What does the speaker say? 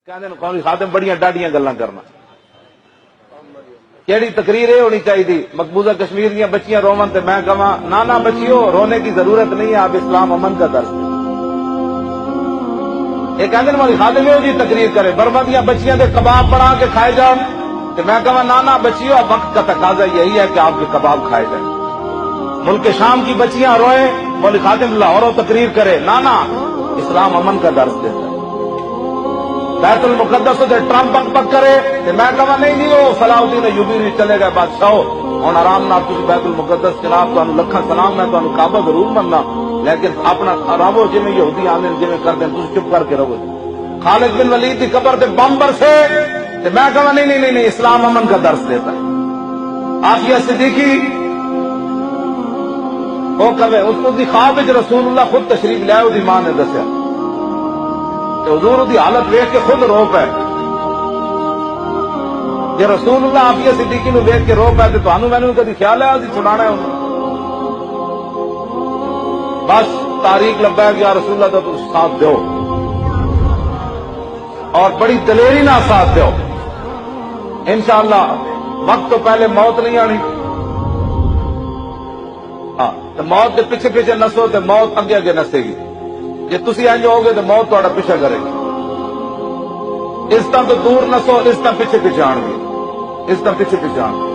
کہندے قومی خادم بڑیاں ڈاڈیاں گلاں کرنا کیڑی تقریر یہ ہونی چاہیے مقبوضہ کشمیر دیا بچیاں روون تے میں کہاں نانا بچیو رونے کی ضرورت نہیں ہے، آپ اسلام امن کا درس دیں۔ یہ کہتے ہیں ہماری خادم جی تقریر کرے برما دیا بچیاں دے کباب بنا کے کھائے جاؤ تو میں کہاں نانا بچیو اب وقت کا تقاضا یہی ہے کہ آپ کے کباب کھائے جائیں۔ ملک شام کی بچیاں روئے مولوی خادم لاہوروں تقریر کرے نانا اسلام امن کا درس دیتا ہے۔ بیت المقدس سے ٹرمپ پک پک کرے کہ میں کہا نہیں وہ صلاح الدین ایوبی نہیں چلے گئے بادشاہ ہوں آرام نہ تھی بیت المقدس خلاف تو لکھاں سلام میں تو کعبہ ضرور مننا لیکن اپنا رہو جی یہودی آنے جی کر دیں تم چپ کر کے رہو۔ خالد بن ولید کی قبر سے بم برسے تو میں کہا نہیں اسلام امن کا درس دیتا ہے۔ آفیہ صدیقی وہ کبھی اس کو خواب رسول اللہ خود تشریف لیا اس ماں نے دسیا حضور دی حالت ویخ کے خود رو پے جی رسول اللہ آفیہ صدیقی نو ویخ کے رو پے تو تمہیں میں نے کدی خیال ہے اسی چھڑانا ہے انہوں بس تاریخ لبا ہے کہ یا رسول اللہ تو ساتھ دو اور بڑی دلیری نہ ساتھ دو انشاءاللہ وقت تو پہلے موت نہیں آنی ہاں تو موت کے پیچھے پیچھے نسو تو موت اگے اگے نسے گی جی تھی انج ہو گے تو موت تھوڑا پیچھا کرے گی۔ اس طرح تو دور نسو اس طرح پیچھے پیچھے آن گے اس طرح پیچھے پیچھے آن گے۔